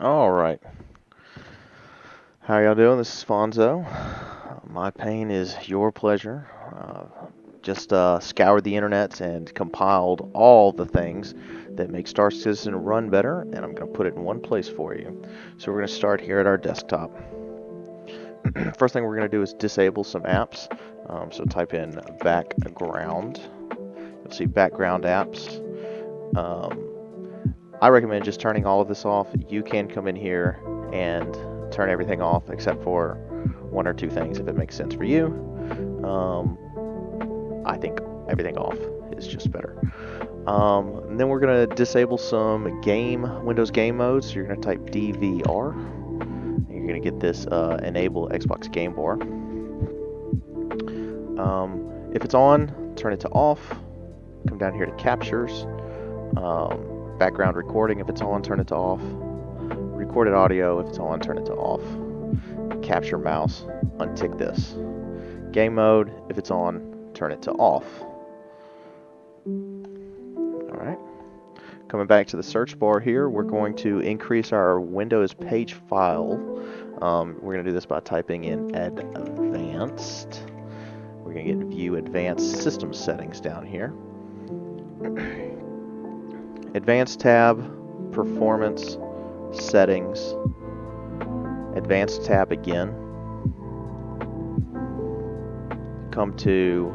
All right. How y'all doing? This is Phonzo. My pain is your pleasure. Just scoured the internet and compiled all the things that make Star Citizen run better, and I'm going to put it in one place for you. So we're going to start here at our desktop. First thing we're going to do is disable some apps. So type in background. You'll see background apps. Um, I recommend just turning all of this off. You can come in here and turn everything off except for one or two things if it makes sense for you. Um, I think everything off is just better. And then we're going to disable some Windows game modes. So you're going to type DVR. And you're going to get this enable Xbox Game Bar. If it's on, turn it to off. Come down here to captures. Background recording, if it's on, turn it to off. Recorded audio, if it's on, turn it to off. Capture mouse, untick this. Game mode, if it's on, turn it to off. Alright. Coming back to the search bar here, we're going to increase our Windows page file. We're going to do this by typing in advanced. We're going to get view advanced system settings down here. Advanced tab, performance, settings, advanced tab again. Come to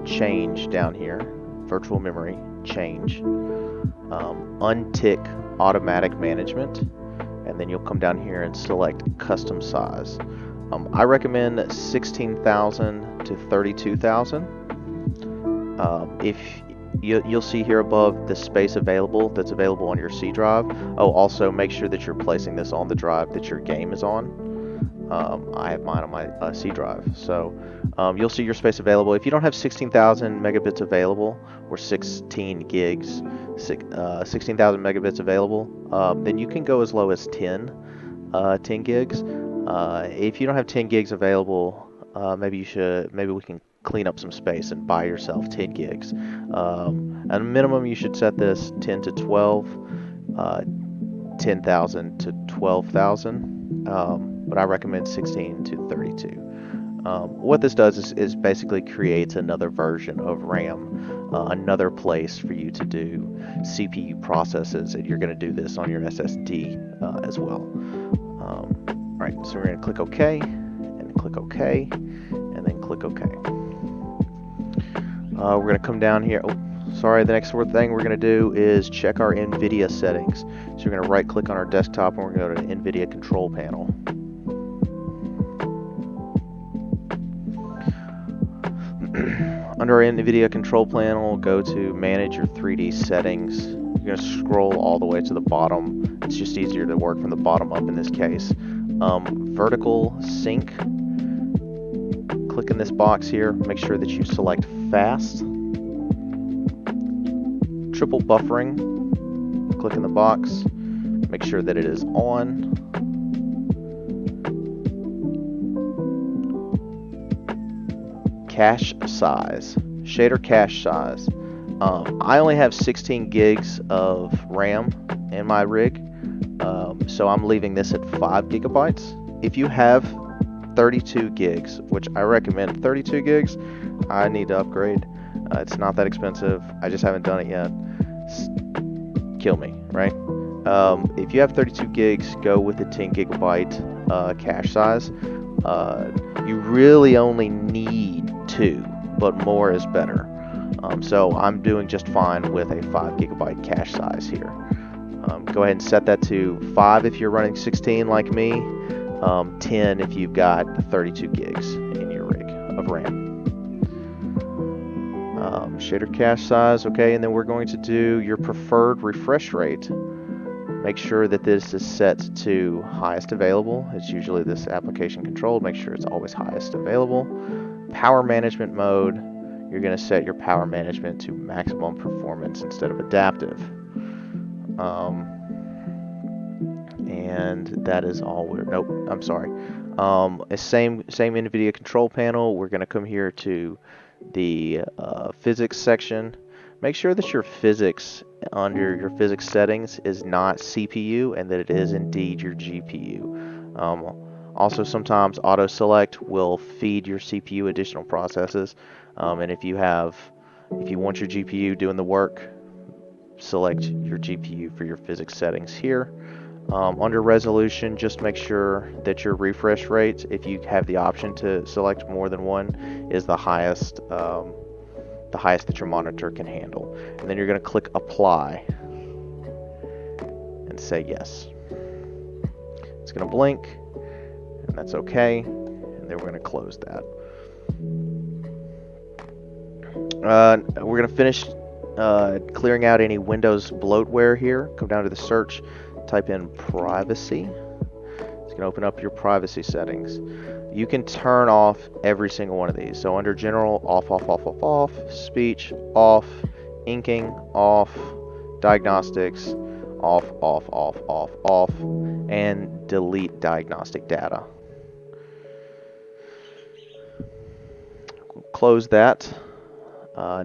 change down here, virtual memory, change. Untick automatic management, and then you'll come down here and select custom size. I recommend 16,000 to 32,000. If you'll see here above the space available that's available on your C drive. Oh, also make sure that you're placing this on the drive that your game is on. I have mine on my C drive, so you'll see your space available. If you don't have 16,000 megabits available or 16 gigs, 16,000 megabits available, then you can go as low as 10 gigs. If you don't have 10 gigs available, maybe we can clean up some space and buy yourself 10 gigs. At a minimum, you should set this 10 to 12, 10,000 to 12,000, but I recommend 16 to 32. What this does is basically creates another version of RAM, another place for you to do CPU processes, and you're going to do this on your SSD as well. Right, so we're going to click OK, and click OK, and then click OK. We're going to come down here. Oh, sorry, the next thing we're going to do is check our NVIDIA settings. So we're going to right click on our desktop and we're going to go to NVIDIA control panel. Under our NVIDIA control panel, go to manage your 3D settings. You're going to scroll all the way to the bottom. It's just easier to work from the bottom up in this case. Vertical sync. Click in this box here. Make sure that you select fast. Triple buffering. Click in the box. Make sure that it is on. Cache size. Shader cache size. I only have 16 gigs of RAM in my rig, so I'm leaving this at 5 gigabytes. If you have 32 gigs, which I recommend 32 gigs, I need to upgrade. It's not that expensive. I just haven't done it yet. Kill me, right? If you have 32 gigs, go with the 10 gigabyte cache size. You really only need 2, but more is better. So I'm doing just fine with a 5 gigabyte cache size here. Go ahead and set that to 5 if you're running 16 like me, 10 if you've got 32 gigs in your rig of RAM. Shader cache size, okay, and then we're going to do your preferred refresh rate. Make sure that this is set to highest available. It's usually this application controlled. Make sure it's always highest available. Power management mode, you're going to set your power management to maximum performance instead of adaptive. And that is all nope, I'm sorry. Same NVIDIA control panel. We're going to come here to the physics section. Make sure that your physics under your physics settings is not CPU and that it is indeed your GPU. Also, sometimes auto select will feed your CPU additional processes, and if you want your GPU doing the work, select your GPU for your physics settings here. Under resolution, just make sure that your refresh rate, if you have the option to select more than one, is the highest that your monitor can handle. And then you're going to click apply and say yes. It's going to blink, and that's okay. And then we're going to close that. We're going to finish clearing out any Windows bloatware here. Come down to the search, type in privacy. It's going to open up your privacy settings. You can turn off every single one of these. So under general, off, off, off, off, off, speech, off, inking, off, diagnostics, off, off, off, off, off, and delete diagnostic data. Close that.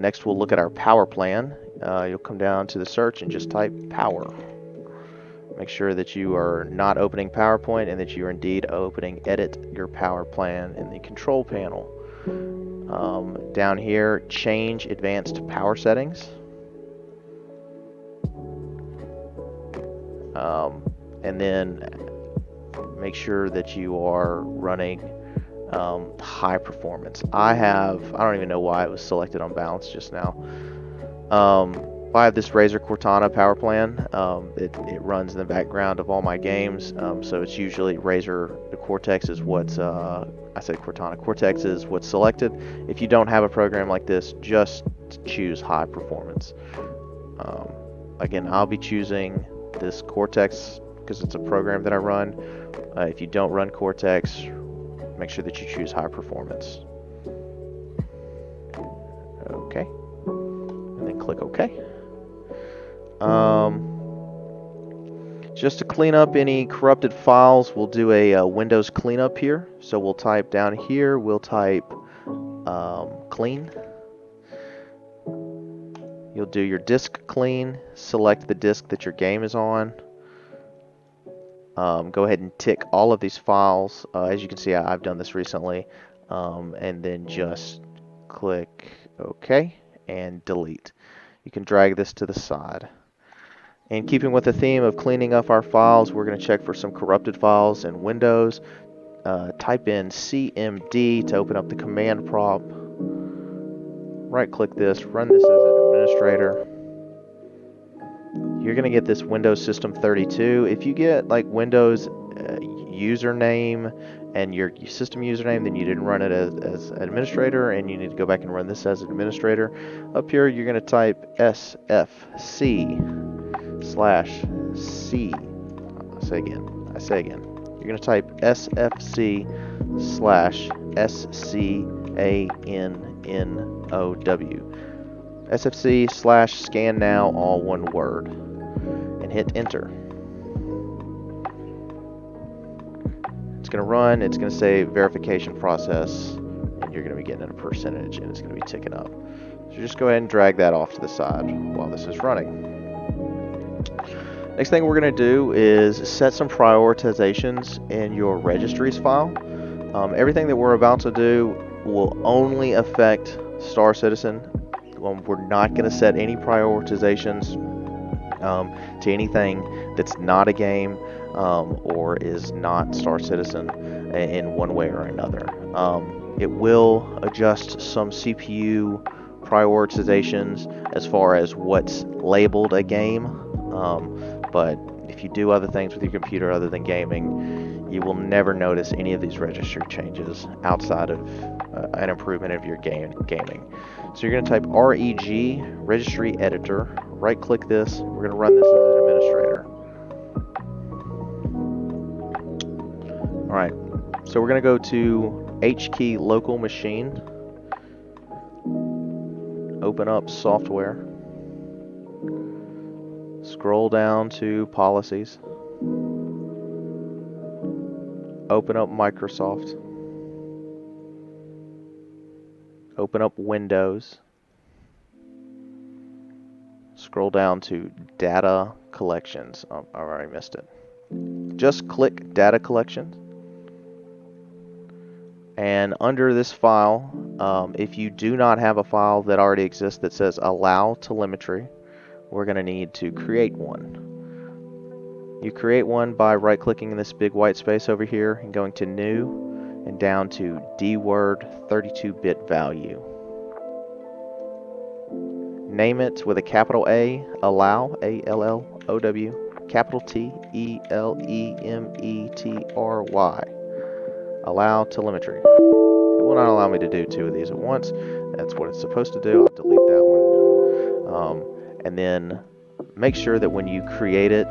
Next, we'll look at our power plan. You'll come down to the search and just type power. Make sure that you are not opening PowerPoint and that you are indeed opening Edit Your Power Plan in the control panel. Down here, change advanced power settings. And then make sure that you are running high performance. I don't even know why it was selected on balance just now. I have this Razer Cortana power plan. It runs in the background of all my games, so it's usually Razer. The Cortex is what's I said Cortana. Cortex is what's selected. If you don't have a program like this, just choose high performance. Again, I'll be choosing this Cortex because it's a program that I run. If you don't run Cortex, make sure that you choose high performance. Okay, and then click OK. Just to clean up any corrupted files, we'll do a Windows cleanup here. So we'll type down here, we'll type clean. You'll do your disk clean, select the disk that your game is on. Go ahead and tick all of these files. As you can see, I've done this recently. And then just click OK and delete. You can drag this to the side. In keeping with the theme of cleaning up our files, we're going to check for some corrupted files in Windows. Type in CMD to open up the command prompt. Right-click this, run this as an administrator. You're going to get this Windows System 32. If you get like Windows username and your system username, then you didn't run it as an administrator, and you need to go back and run this as an administrator. Up here, you're going to type sfc/c. I say again. You're going to type sfc/scannow. sfc/scan now, all one word, and hit enter. It's going to run. It's going to say verification process, and you're going to be getting a percentage, and it's going to be ticking up. So just go ahead and drag that off to the side while this is running. Next thing we're going to do is set some prioritizations in your registries file. Everything that we're about to do will only affect Star Citizen. We're not going to set any prioritizations to anything that's not a game or is not Star Citizen in one way or another. It will adjust some CPU prioritizations as far as what's labeled a game, but if you do other things with your computer other than gaming, you will never notice any of these registry changes outside of an improvement of your gaming. So you're going to type reg registry editor, right click this, we're going to run this as an administrator. Alright, so we're going to go to HKey local machine, open up software, scroll down to policies, open up Microsoft, open up Windows, scroll down to data collections. Oh, I already missed it. Just click data collections. And under this file, if you do not have a file that already exists that says allow telemetry, we're going to need to create one. You create one by right-clicking in this big white space over here and going to New and down to dword 32-bit value. Name it with a capital A, allow, A-L-L-O-W, capital T-E-L-E-M-E-T-R-Y. Allow telemetry. It will not allow me to do two of these at once. That's what it's supposed to do. I'll delete that one. And then make sure that when you create it,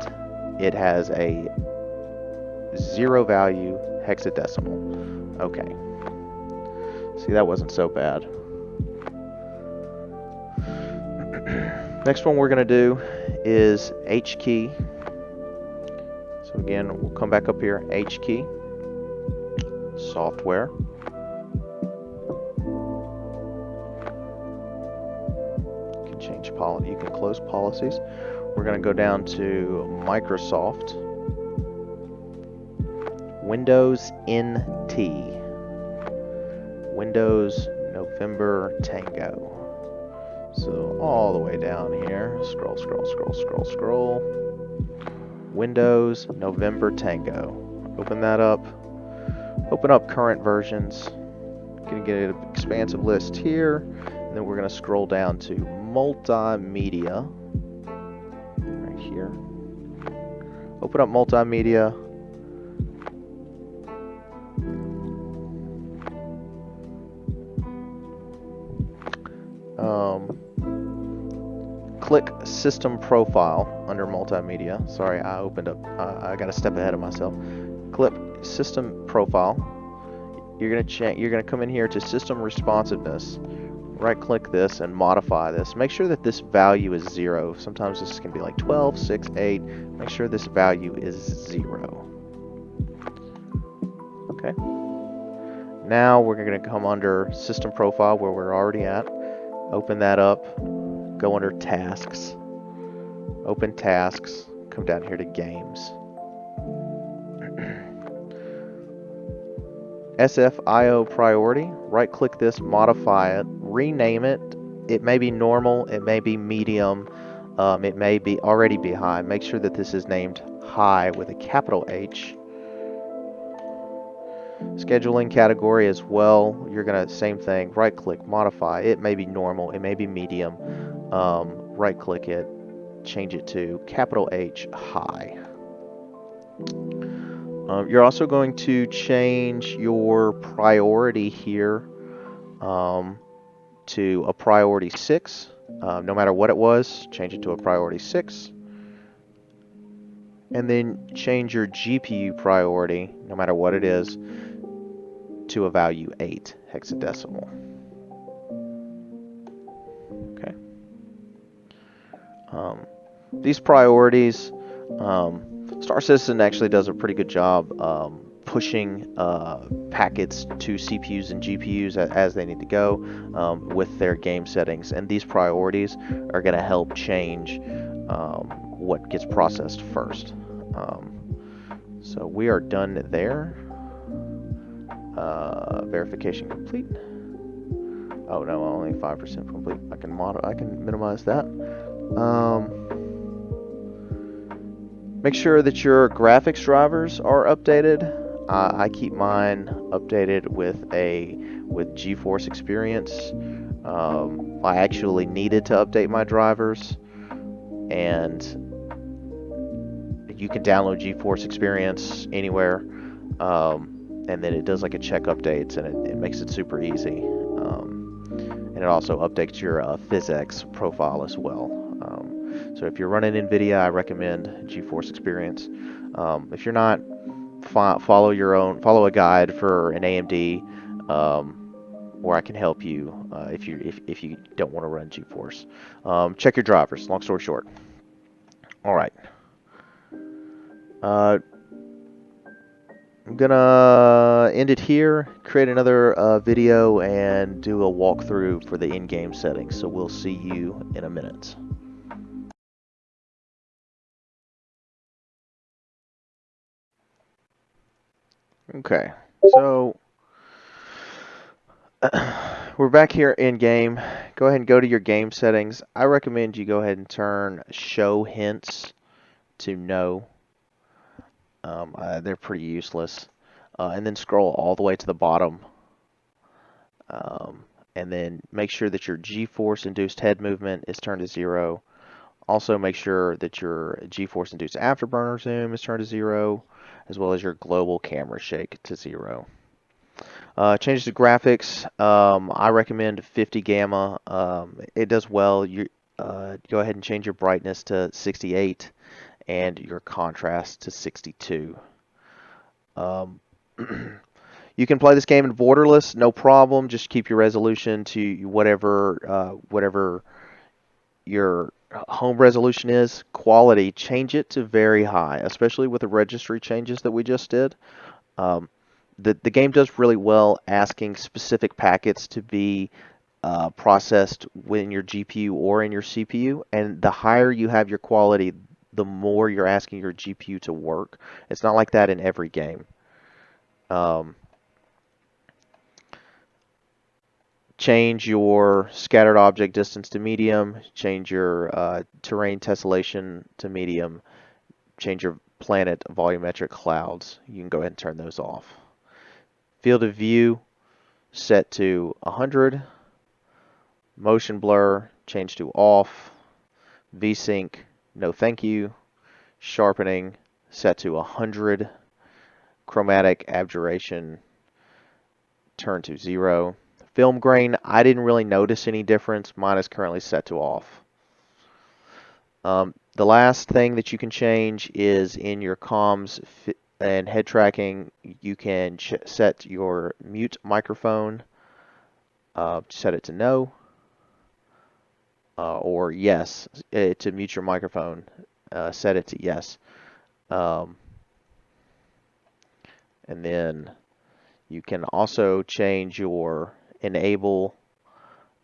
it has a 0 value hexadecimal. Okay. See, that wasn't so bad. Next one we're going to do is H key. So again, we'll come back up here, H key, software. You can change policy. You can close policies. We're going to go down to Microsoft, Windows NT, Windows November Tango. So all the way down here, scroll, scroll, scroll, scroll, scroll. Windows November Tango. Open that up. Open up current versions. Gonna get an expansive list here, and then we're gonna scroll down to multimedia. Right here. Open up multimedia. Click System Profile under Multimedia. Sorry, I opened up. I got a step ahead of myself. Click System Profile. You're gonna come in here to System Responsiveness. Right-click this and modify this. Make sure that this value is 0. Sometimes this can be like 12, 6, 8. Make sure this value is 0. Okay. Now we're gonna come under System Profile where we're already at. Open that up. Go under Tasks, open Tasks, come down here to Games. SFIO priority, right click this, modify it, rename it. It may be normal, it may be medium, it may be already be high. Make sure that this is named high with a capital H. Scheduling category as well, you're gonna, same thing, right click, modify. It may be normal, it may be medium. Right click it, change it to capital H high. You're also going to change your priority here to a priority 6. No matter what it was, change it to a priority 6. And then change your GPU priority, no matter what it is, to a value 8 hexadecimal. Okay. These priorities, Star Citizen actually does a pretty good job pushing packets to CPUs and GPUs as they need to go with their game settings, and these priorities are going to help change what gets processed first. So we are done there. Verification complete. Oh no, only 5% complete. I can minimize that. Make sure that your graphics drivers are updated. I keep mine updated with GeForce Experience. I actually needed to update my drivers, and you can download GeForce Experience anywhere, and then it does like a check updates, and it makes it super easy. And it also updates your PhysX profile as well. So if you're running NVIDIA, I recommend GeForce Experience. If you're not, follow a guide for an AMD, or I can help you if you don't want to run GeForce. Check your drivers. Long story short. All right. I'm gonna end it here, create another video, and do a walkthrough for the in-game settings. So we'll see you in a minute. Okay, so we're back here in game. Go ahead and go to your game settings. I recommend you go ahead and turn show hints to no. They're pretty useless. And then scroll all the way to the bottom. Um, and then make sure that your G-force induced head movement is turned to 0. Also make sure that your G-force induced afterburner zoom is turned to 0, as well as your global camera shake to 0. Change the graphics. I recommend 50 gamma. It does well. You go ahead and change your brightness to 68 and your contrast to 62. Um, you can play this game in borderless, no problem. Just keep your resolution to whatever your home resolution is. Quality, change it to very high, especially with the registry changes that we just did. Um, the game does really well asking specific packets to be processed within your GPU or in your CPU, and the higher you have your quality, the more you're asking your GPU to work. It's not like that in every game. Um, Change your scattered object distance to medium, change your terrain tessellation to medium, change your planet volumetric clouds. You can go ahead and turn those off. Field of view set to 100. Motion blur change to off. VSync no thank you. Sharpening set to 100. Chromatic aberration turn to 0. Film grain, I didn't really notice any difference. Mine is currently set to off. The last thing that you can change is in your comms and head tracking, you can set your mute microphone, set it to no, or yes, to mute your microphone, set it to yes. Um, and then you can also change your enable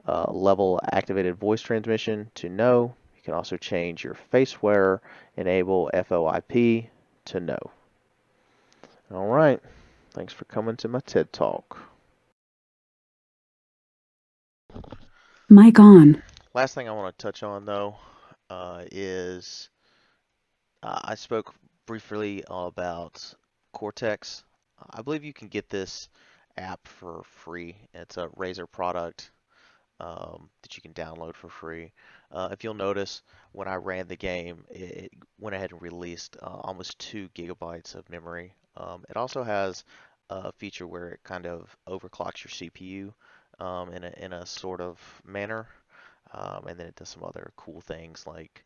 level activated voice transmission to no. You can also change your faceware enable FOIP to no. All right. Thanks for coming to my TED Talk. Mic on. Last thing I want to touch on, though, is I spoke briefly about Cortex. I believe you can get this app for free. It's a Razer product that you can download for free. If you'll notice, when I ran the game, it went ahead and released almost 2 gigabytes of memory. It also has a feature where it kind of overclocks your CPU in a sort of manner. And then it does some other cool things like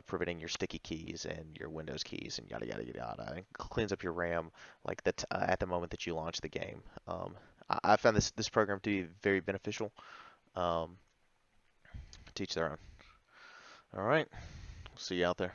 preventing your sticky keys and your Windows keys and yada yada yada. It cleans up your RAM like that at the moment that you launch the game. I found this program to be very beneficial. Um, Teach their own. All right. See you out there.